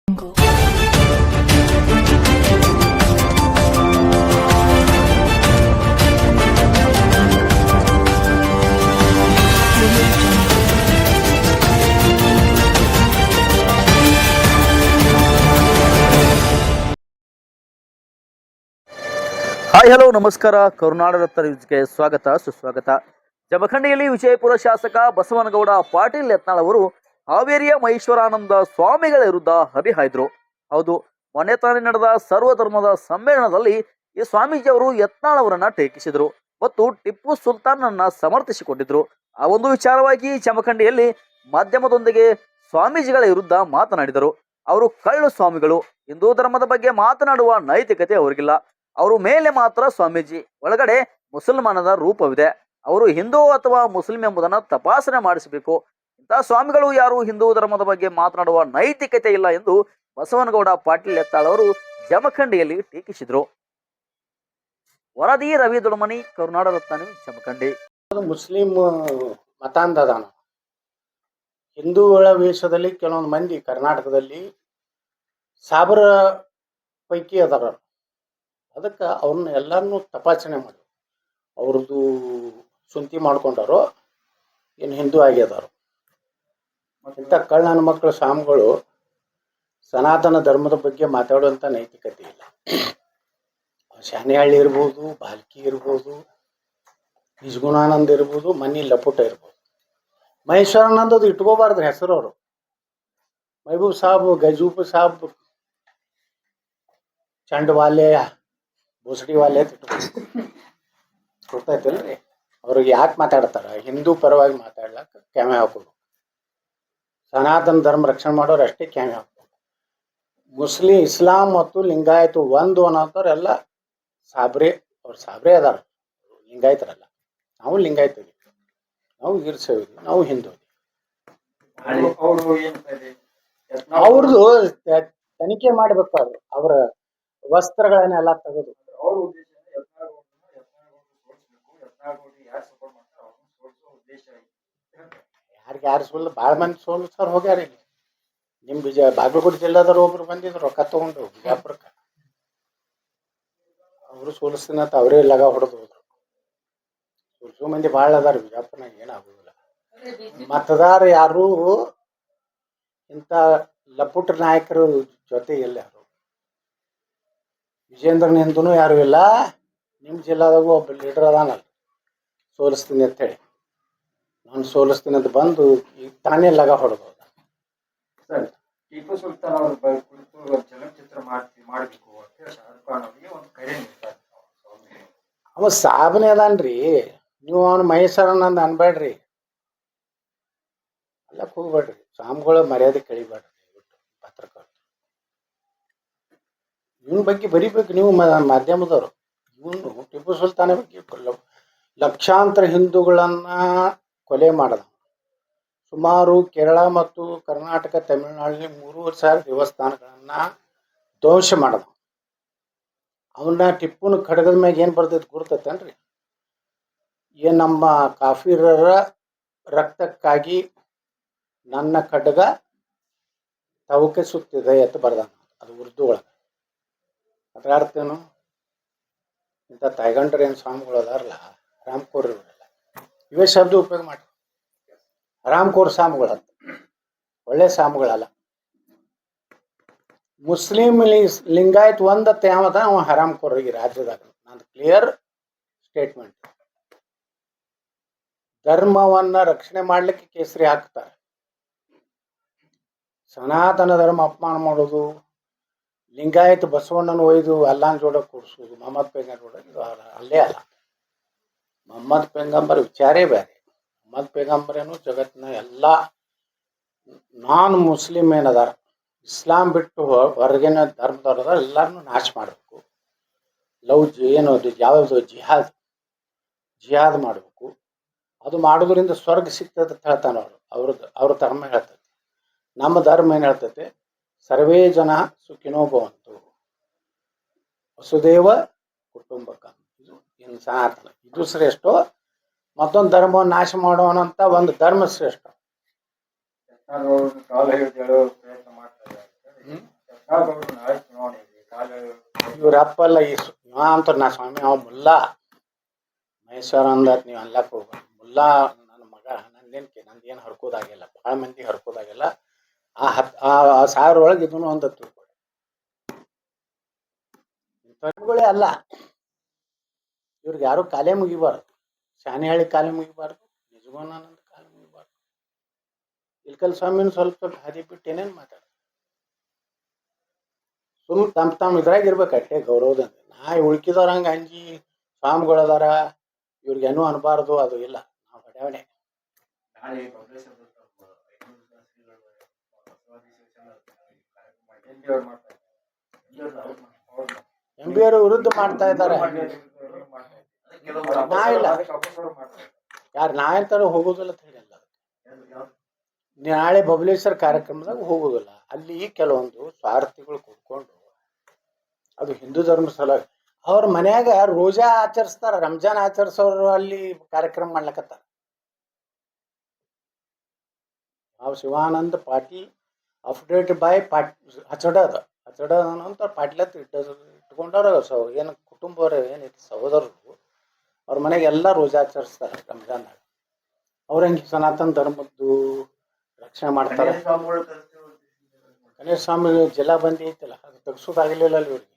Hi hello ನಮಸ್ಕಾರ. ಕರುನಾಡ ರತ್ನ ನ್ಯೂಸ್ಗೆ ಸ್ವಾಗತ ಸುಸ್ವಾಗತ. ಜಮಖಂಡಿಯಲ್ಲಿ ವಿಜಯಪುರ ಶಾಸಕ ಬಸವನಗೌಡ ಪಾಟೀಲ್ ಯತ್ನಾಳ್ ಅವರು ಹಾವೇರಿಯ ಮಹೇಶ್ವರಾನಂದ ಸ್ವಾಮಿಗಳ ವಿರುದ್ಧ ಹರಿಹಾಯ್ದರು. ಹೌದು, ಮೊನ್ನೆ ತಾನೇ ನಡೆದ ಸರ್ವಧರ್ಮದ ಸಮ್ಮೇಳನದಲ್ಲಿ ಈ ಸ್ವಾಮೀಜಿ ಅವರು ಯತ್ನಾಳ್ ಅವರನ್ನ ಟೀಕಿಸಿದರು ಮತ್ತು ಟಿಪ್ಪು ಸುಲ್ತಾನ್ನನ್ನ ಸಮರ್ಥಿಸಿಕೊಂಡಿದ್ರು. ಆ ಒಂದು ವಿಚಾರವಾಗಿ ಜಮಖಂಡಿಯಲ್ಲಿ ಮಾಧ್ಯಮದೊಂದಿಗೆ ಸ್ವಾಮೀಜಿಗಳ ವಿರುದ್ಧ ಮಾತನಾಡಿದರು. ಅವರು ಕಳ್ಳು ಸ್ವಾಮಿಗಳು, ಹಿಂದೂ ಧರ್ಮದ ಬಗ್ಗೆ ಮಾತನಾಡುವ ನೈತಿಕತೆ ಅವರಿಗಿಲ್ಲ. ಅವರು ಮೇಲೆ ಮಾತ್ರ ಸ್ವಾಮೀಜಿ, ಒಳಗಡೆ ಮುಸಲ್ಮಾನದ ರೂಪವಿದೆ. ಅವರು ಹಿಂದೂ ಅಥವಾ ಮುಸ್ಲಿಂ ಎಂಬುದನ್ನು ತಪಾಸಣೆ ಮಾಡಿಸಬೇಕು. ಇಂತಹ ಸ್ವಾಮಿಗಳು ಯಾರು ಹಿಂದೂ ಧರ್ಮದ ಬಗ್ಗೆ ಮಾತನಾಡುವ ನೈತಿಕತೆ ಇಲ್ಲ ಎಂದು ಬಸವನಗೌಡ ಪಾಟೀಲ್ ಯತ್ನಾಳ್ ಅವರು ಜಮಖಂಡಿಯಲ್ಲಿ ಟೀಕಿಸಿದರು. ವರದಿ ರವಿ ದೊಡಮನಿ, ಕರುನಾಡ ರತ್ನ ನ್ಯೂಸ್, ಜಮಖಂಡಿ. ಮುಸ್ಲಿಂ ಮತಾಂಧದಾನ ಹಿಂದೂಗಳ ವೇಷದಲ್ಲಿ ಕೆಲವೊಂದು ಮಂದಿ ಕರ್ನಾಟಕದಲ್ಲಿ ಸಾಬರ ಪೈಕಿ ಅದಾರ. ಅದಕ್ಕೆ ಅವ್ರನ್ನ ಎಲ್ಲರನ್ನೂ ತಪಾಸಣೆ ಮಾಡಿ ಅವ್ರದ್ದು ಸುಂತಿ ಮಾಡ್ಕೊಂಡಾರೋ ಏನು ಹಿಂದೂ ಆಗ್ಯದಾರೋ. ಇಂಥ ಕಳ್ಳನ ಮಕ್ಕಳ ಸ್ವಾಮಿಗಳು ಸನಾತನ ಧರ್ಮದ ಬಗ್ಗೆ ಮಾತಾಡುವಂಥ ನೈತಿಕತೆ ಇಲ್ಲ. ಶಾನೆಹಳ್ಳಿ ಇರ್ಬೋದು, ಬಾಲ್ಕಿ ಇರ್ಬೋದು, ನಿಜಗುಣಾನಂದ ಇರ್ಬೋದು, ಮನಿ ಲಪುಟ ಇರ್ಬೋದು. ಮಹೇಶ್ವರಾನಂದದು ಇಟ್ಕೋಬಾರ್ದು ಹೆಸರು. ಅವರು ಮಹಬೂಬ್ ಸಾಬ್, ಗಜೂಬ್ ಸಾಬ್, ಚಂಡವಾಲೆ, ಬೋಸಡಿ ವಾಲೆ ಗೊತ್ತಾಯ್ತಿಲ್ರಿ. ಅವ್ರಿಗೆ ಯಾಕೆ ಮಾತಾಡ್ತಾರ? ಹಿಂದೂ ಪರವಾಗಿ ಮಾತಾಡ್ಲಕ್ಕ ಕ್ಯಾಮೆ ಹಾಕೋದು. ಸನಾತನ ಧರ್ಮ ರಕ್ಷಣೆ ಮಾಡೋರು ಅಷ್ಟೇ ಕ್ಯಾಮೆ ಹಾಕೋದು. ಮುಸ್ಲಿಂ, ಇಸ್ಲಾಂ ಮತ್ತು ಲಿಂಗಾಯತ ಒಂದು ಅನ್ನೋದವ್ರೆಲ್ಲ ಸಾಬ್ರೆ. ಅವ್ರು ಸಾಬ್ರೆ ಅದಾರ, ಲಿಂಗಾಯತರಲ್ಲ. ನಾವು ಲಿಂಗಾಯತ, ನಾವು ಇರ್ಸೇವಿ, ನಾವು ಹಿಂದೂ. ಅವ್ರದ್ದು ತನಿಖೆ ಮಾಡ್ಬೇಕು. ಅವ್ರ ವಸ್ತ್ರಗಳನ್ನೆಲ್ಲ ತೆಗೆದು ಯಾರು ಸೋಲ್ ಭಾಳ ಮಂದಿ ಸೋಲ್ಸರ್ ಹೋಗ್ಯಾರ. ಇಲ್ಲಿ ನಿಮ್ಮ ಬಾಗಲಕೋಟೆ ಜಿಲ್ಲಾದವ್ರು ಒಬ್ರು ಬಂದಿದ್ರು ರೊಕ್ಕ ತಗೊಂಡು ಬಿಜಾಪುರಕ್ಕೆ. ಅವರು ಸೋಲಿಸ್ತೀನಂತ ಅವರೇ ಲಗ ಹೊಡೆದು ಹೋದ್ರು. ಸೋಲ್ಸೋ ಮಂದಿ ಭಾಳ ಅದಾರ ಬಿಜಾಪುರನಾಗ, ಏನಾಗುದಿಲ್ಲ. ಮತದಾರ ಯಾರು ಇಂಥ ಲಪುಟ ನಾಯಕರು ಜೊತೆ ಇಲ್ಲ. ಯಾರು ವಿಜೇಂದ್ರನ ಹಿಂದೂ ಯಾರು ಇಲ್ಲ. ನಿಮ್ಮ ಜಿಲ್ಲಾದಾಗೂ ಒಬ್ಬ ಲೀಡರ್ ಅದಾನಲ್ಲ, ಸೋಲಿಸ್ತೀನಿ ಅಂತೇಳಿ. ನಾನು ಸೋಲಿಸ್ತೀನಿ ಅಂತ ಬಂದು ಈಗ ತಾನೇ ಲಗ ಹೊಡೆದು. ಟಿಪ್ಪು ಸುಲ್ತಾನ್ ಅವ್ರ ಕುರಿತು ಚಲನಚಿತ್ರ ಮಾಡಬೇಕು ಅಂತ ಶಾರುಖ್ ಖಾನ್ ಅವರಿಗೆ ಒಂದು ಕರೆ ನೀಡ್ತಾರೆ. ಅವ ಸಾಬನೇ ಅದಾನ್ರಿ. ನೀವು ಅವನು ಮಹೇಶ್ವರಾನಂದ ಅನ್ಬೇಡ್ರಿ, ಅಲ್ಲಕ್ಕೆ ಹೋಗ್ಬೇಡ್ರಿ. ಸ್ವಾಮಿಗಳ ಮರ್ಯಾದೆ ಕಳಿಬೇಡ್ರಿ. ಪತ್ರಕರ್ತರು ಇವನ ಬಗ್ಗೆ ಬರಿಬೇಕು ನೀವು ಮಾಧ್ಯಮದವರು. ಇವನು ಟಿಪ್ಪು ಸುಲ್ತಾನ ಬಗ್ಗೆ ಲಕ್ಷಾಂತರ ಹಿಂದೂಗಳನ್ನ ಕೊಲೆ ಮಾಡದ. ಸುಮಾರು ಕೇರಳ ಮತ್ತು ಕರ್ನಾಟಕ, ತಮಿಳುನಾಡಿನಲ್ಲಿ 3,000 ದೇವಸ್ಥಾನಗಳನ್ನ ಧ್ವಂಸ ಮಾಡದ. ಅವನ್ನ ಟಿಪ್ಪುನ ಖಡ್ಗದ ಮ್ಯಾಗ ಏನು ಬರ್ತೈತೆ ಗುರ್ತೈತೇನ್ರಿ? ಏನು ನಮ್ಮ ಕಾಫಿರರ ರಕ್ತಕ್ಕಾಗಿ ನನ್ನ ಖಡ್ಗ ತವಕೆ ಸುತ್ತಿದೆ ಅಂತ ಬರ್ದಾನ. ಅದು ಉರ್ದು ಒಳಗೆ. ಅದ್ರ ಅರ್ಥ ಏನು? ಇಂಥ ತಾಯ್ಗಂಡ್ರ ಏನು ಸ್ವಾಮಿಗಳು ಅದಾರಲ್ಲ, ರಾಮ್ಕೋರ್ ಇವರೆಲ್ಲ ಇವೇ ಶಬ್ದ ಉಪಯೋಗ ಮಾಡಿ. ರಾಮ್ಕೋರ್ ಸ್ವಾಮಿಗಳಂತ ಒಳ್ಳೆ ಸ್ವಾಮಿಗಳಲ್ಲ. ಮುಸ್ಲಿಂ ಲಿಂಗಾಯತ್ ಒಂದತ್ತ ಯಾವದ ಅವ ಹರಾಮ್ಕೋರ್ ಈ ರಾಜ್ಯದಾಗ. ನಂದು ಕ್ಲಿಯರ್ ಸ್ಟೇಟ್ಮೆಂಟ್. ಧರ್ಮವನ್ನ ರಕ್ಷಣೆ ಮಾಡ್ಲಿಕ್ಕೆ ಕೇಸರಿ ಹಾಕ್ತಾರೆ. ಸನಾತನ ಧರ್ಮ ಅಪಮಾನ ಮಾಡೋದು, ಲಿಂಗಾಯತ ಬಸವಣ್ಣನ ಒಯ್ದು ಅಲ್ಲಾನ್ ಜೋಡ ಕೂಡಿಸೋದು, ಮೊಹಮ್ಮದ್ ಪೈಗಂಬರ್ ಜೋಡ, ಇದು ಅಲ್ಲೇ ಅಲ್ಲ. ಮೊಹಮ್ಮದ್ ಪೈಗಂಬರ್ ವಿಚಾರೇ ಬೇರೆ. ಮೊಹಮ್ಮದ್ ಪೈಗಂಬರೇನು ಜಗತ್ತಿನ ಎಲ್ಲ ನಾನ್ ಮುಸ್ಲಿಂ ಏನದಾರ, ಇಸ್ಲಾಂ ಬಿಟ್ಟು ಹೊರಗಿನ ಧರ್ಮದವ್ರದ ಎಲ್ಲರನ್ನೂ ನಾಶ ಮಾಡಬೇಕು. ಏನದು ಯಾವುದು ಜಿಹಾದ್ ಮಾಡಬೇಕು. ಅದು ಮಾಡೋದ್ರಿಂದ ಸ್ವರ್ಗ ಸಿಗ್ತದೆ ಅಂತ ಹೇಳ್ತಾನೆ. ಅವ್ರ ಧರ್ಮ ಹೇಳ್ತೈತೆ. ನಮ್ಮ ಧರ್ಮ ಏನು ಹೇಳ್ತೈತೆ? ಸರ್ವೇ ಜನ ಸುಖಿನೋ ಭವಂತು, ವಸುದೇವ ಕುಟುಂಬಕ. ಇದು ಇನ್ನು ಸನಾತನ, ಇದು ಶ್ರೇಷ್ಠ. ಮತ್ತೊಂದು ಧರ್ಮವನ್ನು ನಾಶ ಮಾಡೋಣಂತ ಒಂದು ಧರ್ಮ ಶ್ರೇಷ್ಠ. ಯಾವ ಗೌಡ್ರು ನಾಳೆ ಚುನಾವಣೆ ಇದೆ ಕಾಲ ಇವ್ರ ಅಪ್ಪಲ್ಲ ಇವ ಅಂತಾರೆ ನಾ ಸ್ವಾಮಿ ಅವ ಮುಲ್ಲಾ ಮಹೇಶ್ವರ ಅಂದತ್ ನೀವು ಅನ್ಲಕ್ ಹೋಗ್ಬಾರ್ದು. ಮುಲ್ಲಾ ನನ್ನ ಮಗ ನಂದೇನು ಹರ್ಕೋದಾಗಿಲ್ಲ, ಭಾಳ ಮಂದಿ ಹರ್ಕೋದಾಗಿಲ್ಲ. ಆ 1000 ಒಳಗೆ ಇದನ್ನು ಒಂದು ತಿಳ್ಕೊಳ್ಳಿ. ಇಂಥವುಗಳೇ ಅಲ್ಲ, ಇವ್ರಿಗೆ ಯಾರು ಕಾಲೇ ಮುಗಿಬಾರ್ದು. ಶಾನಿಹಳ್ಳಿ ಕಾಲೇ ಮುಗಿಬಾರ್ದು, ನಿಜಗುಣಾನಂದ ಕಾಲೇ ಮುಗಿಬಾರ್ದು. ಇಲ್ಕಲ್ ಸ್ವಾಮಿನ ಸ್ವಲ್ಪ ಹಾದಿ ಬಿಟ್ಟು ಏನೇನು ಮಾತಾಡ ಸುಮ್ ತಮ್ಮ ಇದ್ರಾಗ ಇರ್ಬೇಕು ಅಷ್ಟೇ ಗೌರವದಿಂದ. ನಾ ಉಳ್ಕಿದವ್ರ ಹಂಗೆ ಅಂಜಿ ಸ್ವಾಮಿಗಳದಾರ ಇವ್ರಿಗೇನು ಅನ್ಬಾರ್ದು ಅದು ಇಲ್ಲ. ನಾವು ಹೊಡೆವಣೆ ನಾಳೆ ಬಬಲೇಶ್ವರ ಎಂಬಿಯವ್ರು ಮಾಡ್ತಾರೆ. ಎಂ ಬಿ ಅವರು ವಿರುದ್ಧ ಮಾಡ್ತಾ ಇದ್ದಾರೆ. ನಾ ಇಲ್ಲ ಯಾರು ನಾ ಎಂತಾರು ಹೋಗೋದಿಲ್ಲ ಅಂತ ಹೇಳಿಲ್ಲ. ನಾಳೆ ಬಬಲೇಶ್ವರ ಕಾರ್ಯಕ್ರಮದಾಗ ಹೋಗೋದಿಲ್ಲ. ಅಲ್ಲಿ ಕೆಲವೊಂದು ಸ್ವಾರ್ಥಿಗಳು ಕೂತ್ಕೊಂಡು ಅದು ಹಿಂದೂ ಧರ್ಮ ಸಲುವಾಗಿ ಅವ್ರ ಮನ್ಯಾಗ ರೋಜಾ ಆಚರಿಸ್ತಾರ, ರಂಜಾನ್ ಆಚರಿಸೋರು ಅಲ್ಲಿ ಕಾರ್ಯಕ್ರಮ ಮಾಡ್ಲಕತ್ತಾರ. ನಾವು ಶಿವಾನಂದ ಪಾಟೀಲ್ ಅಪ್ಡೇಟ್ ಬೈ ಹಚಡದ ಅಂತ ಪಾಟೀಲತ್ ಇಟ್ಕೊಂಡವ್ರ ಏನು ಕುಟುಂಬವ್ರ ಏನೈತಿ ಸಹೋದರರು ಅವ್ರ ಮನೆಗೆ ಎಲ್ಲ ರೋಜಾ ಆಚರಿಸ್ತಾರೆ ರಂಜಾನ್ದಾಗ. ಅವ್ರ ಹೆಂಗೆ ಸನಾತನ ಧರ್ಮದ್ದು ರಕ್ಷಣೆ ಮಾಡ್ತಾರೆ. ಗಣೇಶ ಸ್ವಾಮಿ ಜಿಲ್ಲಾ ಬಂದಿ ಐತಿಲ್ಲ, ಅದು ತೆಗ್ಸೋದಾಗಲಿಲ್ಲ ಅಲ್ಲಿ ಇವ್ರಿಗೆ.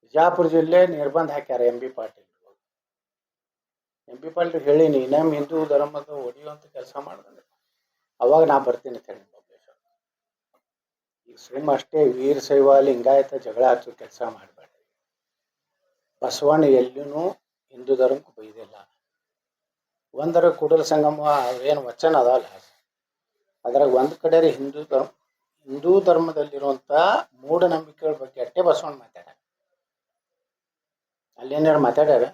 ಬಿಜಾಪುರ ಜಿಲ್ಲೆ ನಿರ್ಬಂಧ ಹಾಕ್ಯಾರ ಎಂ ಬಿ ಪಾಟೀಲ್ ಹೇಳೀನಿ ನಮ್ಮ ಹಿಂದೂ ಧರ್ಮದ ಒಡೆಯುವಂತ ಕೆಲಸ ಮಾಡಿದ್ರೆ ಅವಾಗ ನಾ ಬರ್ತೀನಿ ಅಂತ ಹೇಳಿ. ಈಗ ಸುಮ್ಮ ಅಷ್ಟೇ ವೀರ ಶೈವ ಲಿಂಗಾಯತ ಜಗಳ ಹಚ್ಚೋ ಕೆಲಸ ಮಾಡಬೇಡ. ಬಸವಣ್ಣ ಎಲ್ಲಿನೂ ಹಿಂದೂ ಧರ್ಮಕ್ಕೆ ಬೈದಿಲ್ಲ. ಒಂದರ ಕೂಡಲ ಸಂಗಮ ಏನು ವಚನ ಅದಲ್ಲ, ಅದ್ರಾಗ ಒಂದು ಕಡೆ ಹಿಂದೂ ಧರ್ಮದಲ್ಲಿರುವಂಥ ಮೂಢನಂಬಿಕೆಗಳ ಬಗ್ಗೆ ಅಷ್ಟೇ ಬಸವಣ್ಣ ಮಾತಾಡ. ಅಲ್ಲೇನಾರು ಮಾತಾಡ್ಯಾರ?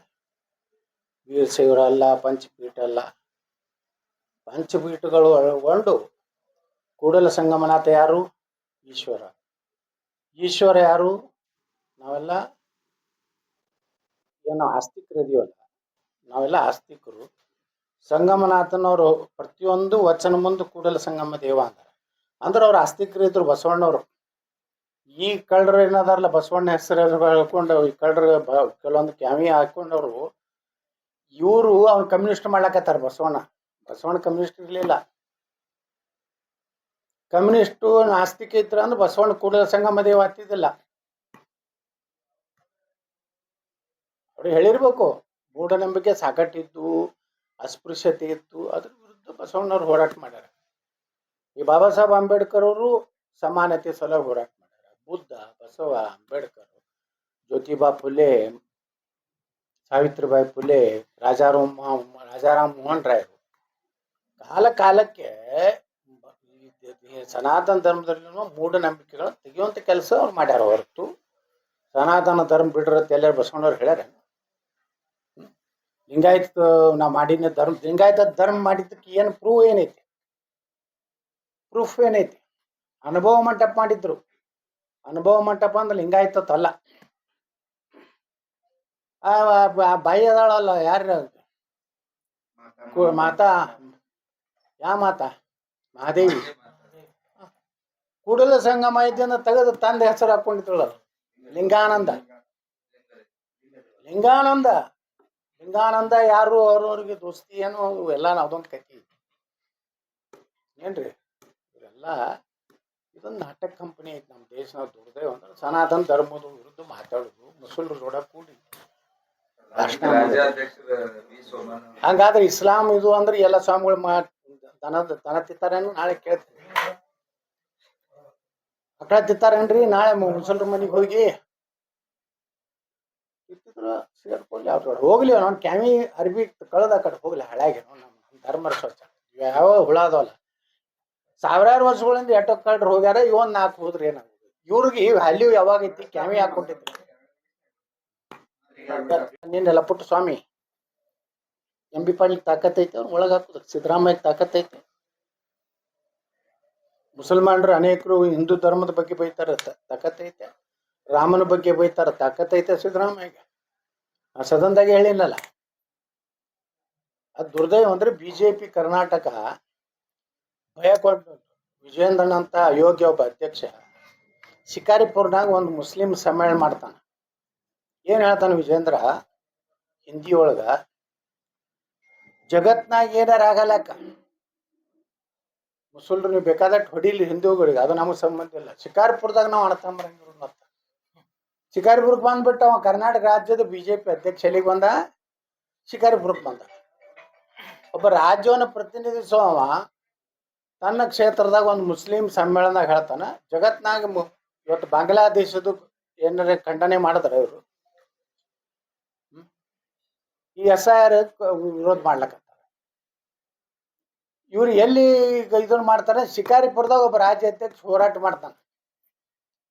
ವೀರಶೈವರ ಅಲ್ಲ, ಪಂಚಪೀಠ ಅಲ್ಲ. ಪಂಚಪೀಠಗಳು ಒಳಗೊಂಡು ಕೂಡಲ ಸಂಗಮನಾಥ ಯಾರು? ಈಶ್ವರ ಯಾರು? ನಾವೆಲ್ಲ ಏನು ಆಸ್ತಿಕರು ಇದೀವಲ್ಲ, ನಾವೆಲ್ಲ ಆಸ್ತಿಕರು. ಸಂಗಮನಾಥನವರು ಪ್ರತಿಯೊಂದು ವಚನ ಮುಂದೆ ಕೂಡಲ ಸಂಗಮ ದೇವ ಅಂದ್ರೆ ಅವ್ರು ಆಸ್ತಿಕರು ಇದ್ರು ಬಸವಣ್ಣವರು. ಈ ಕಳ್ಳರು ಏನದಾರಲ್ಲ ಬಸವಣ್ಣ ಹೆಸರು ಹೇಳ್ಕೊಂಡು ಈ ಕಳ್ಳರು ಕೆಲವೊಂದು ಕ್ಯಾಮಿ ಹಾಕೊಂಡವ್ರು ಇವರು ಅವ್ನು ಕಮ್ಯುನಿಸ್ಟ್ ಮಾಡ್ಲಕತ್ತಾರ. ಬಸವಣ್ಣ ಕಮ್ಯುನಿಸ್ಟ್ ಇರ್ಲಿಲ್ಲ. ಕಮ್ಯುನಿಸ್ಟು ನಾಸ್ತಿಕ ಇದ್ರ ಅಂದ್ರೆ ಬಸವಣ್ಣ ಕೂಡಲ ಸಂಗಮ ದೇವ ಹತ್ತಿದ್ದಿಲ್ಲ. ಅವ್ರು ಹೇಳಿರ್ಬೇಕು ಮೂಢನಂಬಿಕೆ ಸಾಕಟ್ಟಿದ್ದು, ಅಸ್ಪೃಶ್ಯತೆ ಇತ್ತು, ಅದ್ರ ವಿರುದ್ಧ ಬಸವಣ್ಣವ್ರು ಹೋರಾಟ ಮಾಡ್ಯಾರ. ಈ ಬಾಬಾ ಸಾಹೇಬ್ ಅಂಬೇಡ್ಕರ್ ಅವರು ಸಮಾನತೆ ಸಲುವಾಗಿ ಹೋರಾಟ ಮಾಡ್ಯಾರ. ಬುದ್ಧ, ಬಸವ, ಅಂಬೇಡ್ಕರ್, ಜ್ಯೋತಿಬಾ ಫುಲೆ, ಸಾವಿತ್ರಿಬಾಯಿ ಫುಲೆ, ರಾಜಾರಾಮ್ ಮೋಹನ್ ರಾಯರು ಕಾಲಕ್ಕೆ ಸನಾತನ ಧರ್ಮದಲ್ಲಿನ ಮೂಢನಂಬಿಕೆಗಳು ತೆಗೆಯುವಂಥ ಕೆಲಸ ಅವ್ರು ಮಾಡ್ಯಾರ. ಹೊರತು ಸನಾತನ ಧರ್ಮ ಬಿಡ್ರತ್ತೆ ಎಲ್ಲರೂ ಬಸವಣ್ಣವ್ರು ಹೇಳ್ಯಾರ. ಲಿಂಗಾಯತ ನಾ ಮಾಡಿನ ಲಿಂಗಾಯತ ಧರ್ಮ ಮಾಡಿದ್ದಕ್ಕೆ ಏನು ಪ್ರೂಫ್ ಏನೈತಿ? ಅನುಭವ ಮಂಟಪ ಮಾಡಿದ್ರು. ಅನುಭವ ಮಂಟಪ ಅಂದ್ರೆ ಲಿಂಗಾಯತಲ್ಲ. ಬಾಯಿ ಅದಾಳಲ್ಲ ಯಾರ ಮಾತಾ, ಮಹಾದೇವಿ ಕೂಡಲ ಸಂಗಮ ಇದನ್ನ ತೆಗೆದು ತಂದೆ ಹೆಸರು ಹಾಕೊಂಡಿದ್ದಳು ಲಿಂಗಾನಂದ ಯಾರು ಅವ್ರವ್ರಿಗೆ ದೋಸ್ತಿ ಏನು ಎಲ್ಲ ನಾವ್ದೊಂದು ಕತಿ ಏನ್ರಿ. ಇವರೆಲ್ಲ ಇದೊಂದು ನಾಟಕ ಕಂಪನಿ ಐತಿ ನಮ್ಮ ದೇಶದ. ದುರ್ದೈವ ಅಂದ್ರೆ ಸನಾತನ ಧರ್ಮದ ವಿರುದ್ಧ ಮಾತಾಡೋದು, ಮುಸಲ್ರು ರೋಡ ಕೂಡಿ ಹಂಗಾದ್ರೆ ಇಸ್ಲಾಂ ಇದು ಅಂದ್ರೆ ಎಲ್ಲ ಸ್ವಾಮಿಗಳು ದನ ತಿಂತಾರೇನು? ನಾಳೆ ಕೇಳ್ತೀನಿ. ಮಕ್ಕಳ ತಿಂತಾರೇನ್ರಿ? ನಾಳೆ ಮುಸಲ್ರ ಮನೆಗೆ ಹೋಗಿ ಸೇರ್ಕೊಳ್ಳಿ. ಅವ್ರ ಹೋಗ್ಲಿ, ನಾನು ಕ್ಯಾಮಿ ಅರ್ಬಿ ಕಳೆದ ಕಡೆ ಹೋಗ್ಲಿ, ಹಾಳಾಗಿ ನಮ್ಮ ಧರ್ಮ ಸ್ವಚ್ಛ. ಯಾವ ಹುಳ ಅದಾವಲ್ಲ, ಸಾವಿರಾರು ವರ್ಷಗಳಿಂದ ಎಷ್ಟೋ ಕಳ್ರು ಹೋಗ್ಯಾರ. ಇವನ್ 4 ಹೋದ್ರೆ ಏನಾಗುತ್ತೆ? ಇವ್ರಿಗೆ ವ್ಯಾಲ್ಯೂ ಯಾವಾಗ ಐತಿ? ಕ್ಯಾಮಿ ಹಾಕೊಂಡಿದ್ರು ನಿನ್ನೆಲ್ಲ ಪುಟ್ಟ ಸ್ವಾಮಿ ಎಂ ಬಿ ಪಾಟೀಲ್ ತಾಕತ್ತೈತೆ, ಅವ್ರು ಒಳಗೆ ಹಾಕುದು. ಸಿದ್ದರಾಮಯ್ಯ ತಾಕತ್ತೈತೆ. ಮುಸಲ್ಮಾನರು ಅನೇಕರು ಹಿಂದೂ ಧರ್ಮದ ಬಗ್ಗೆ ಬೈತಾರ, ತಾಕತ್ತೈತೆ. ರಾಮನ ಬಗ್ಗೆ ಬೈತಾರ, ತಾಕತ್ತೈತೆ ಸಿದ್ದರಾಮಯ್ಯಗೆ. ಆ ಸದನದಾಗೆ ಹೇಳಿಲ್ಲಲ್ಲ. ಅದು ದುರ್ದೈವ ಅಂದ್ರೆ ಬಿಜೆಪಿ ಕರ್ನಾಟಕ ಭಯ ಕೊಟ್ಟು ವಿಜೇಂದ್ರನ್ ಅಂತ ಅಯೋಗ್ಯ ಒಬ್ಬ ಅಧ್ಯಕ್ಷ ಶಿಕಾರಿಪುರ್ನಾಗ ಒಂದು ಮುಸ್ಲಿಂ ಸಮ್ಮೇಳನ ಮಾಡ್ತಾನೆ. ಏನು ಹೇಳ್ತಾನೆ ವಿಜೇಂದ್ರ ಹಿಂದಿ ಒಳಗ, ಜಗತ್ನಾಗ ಏನಾರ ಆಗಲಕ್ಕ ಮುಸಲ್ರು ನೀವು ಬೇಕಾದಟ್ಟು ಹೊಡಿಲಿ ಹಿಂದೂಗಳಿಗೆ, ಅದು ನಮಗೆ ಸಂಬಂಧ ಇಲ್ಲ. ಶಿಕಾರಿಪುರದಾಗ ನಾವು ಅಣತಂಬರಂಗಿರು ಮತ್ತೆ ಶಿಕಾರಿಪುರಕ್ಕೆ ಬಂದ್ಬಿಟ್ಟು ಅವ ಕರ್ನಾಟಕ ರಾಜ್ಯದ BJP ಅಧ್ಯಕ್ಷ ಎಲ್ಲಿಗೆ ಬಂದ? ಶಿಕಾರಿಪುರಕ್ಕೆ ಬಂದ. ಒಬ್ಬ ರಾಜ್ಯವನ್ನು ಪ್ರತಿನಿಧಿಸುವವ ತನ್ನ ಕ್ಷೇತ್ರದಾಗ ಒಂದು ಮುಸ್ಲಿಂ ಸಮ್ಮೇಳನದಾಗ ಹೇಳ್ತಾನೆ, ಜಗತ್ನಾಗ ಇವತ್ತು ಬಾಂಗ್ಲಾದೇಶದ ಏನಾರ ಖಂಡನೆ ಮಾಡಿದ್ರೆ ಇವರು ಈ SIR ವಿರೋಧ ಮಾಡ್ಲಕತ್ತಾರೆ. ಇವ್ರು ಎಲ್ಲಿ ಇದನ್ನ ಮಾಡ್ತಾರೆ? ಶಿಕಾರಿಪುರದಾಗ ಒಬ್ಬ ರಾಜ್ಯ ಅಧ್ಯಕ್ಷ ಹೋರಾಟ ಮಾಡ್ತಾನೆ,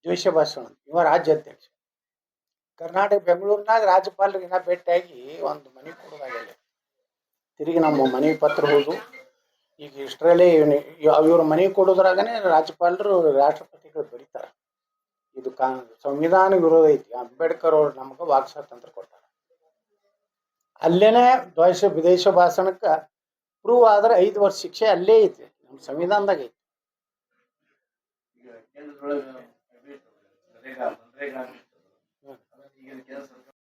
ದ್ವೇಷ ಭಾಷಣ. ಇವ ರಾಜ್ಯ ಅಧ್ಯಕ್ಷ. ಕರ್ನಾಟಕ ಬೆಂಗಳೂರಿನಾಗ ರಾಜ್ಯಪಾಲರಿಗೆ ಇನ್ನ ಭೇಟಿಯಾಗಿ ಒಂದು ಮನೆ ಕೊಡೋದಾಗಿಲ್ಲ. ತಿರುಗಿ ನಮ್ಮ ಮನೆ ಪತ್ರ ಹೋದು ಈಗ ಇಷ್ಟರಲ್ಲೇ ಇವ್ರ ಮನೆ ಕೊಡೋದ್ರಾಗನೇ ರಾಜ್ಯಪಾಲರು ರಾಷ್ಟ್ರಪತಿಗಳು ಬರೀತಾರೆ, ಇದು ಸಂವಿಧಾನ ವಿರೋಧ ಐತಿ. ಅಂಬೇಡ್ಕರ್ ಅವ್ರು ನಮ್ಗೆ ವಾಕ್ ಸ್ವಾತಂತ್ರ್ಯ ಕೊಟ್ಟಾರ. ಅಲ್ಲೇನೆ ವಿದೇಶ ಭಾಷಣಕ್ಕೆ ಪ್ರೂವ್ ಆದ್ರೆ 5 ವರ್ಷ ಶಿಕ್ಷೆ ಅಲ್ಲೇ ಐತಿ, ನಮ್ಮ ಸಂವಿಧಾನದಾಗ ಐತಿ.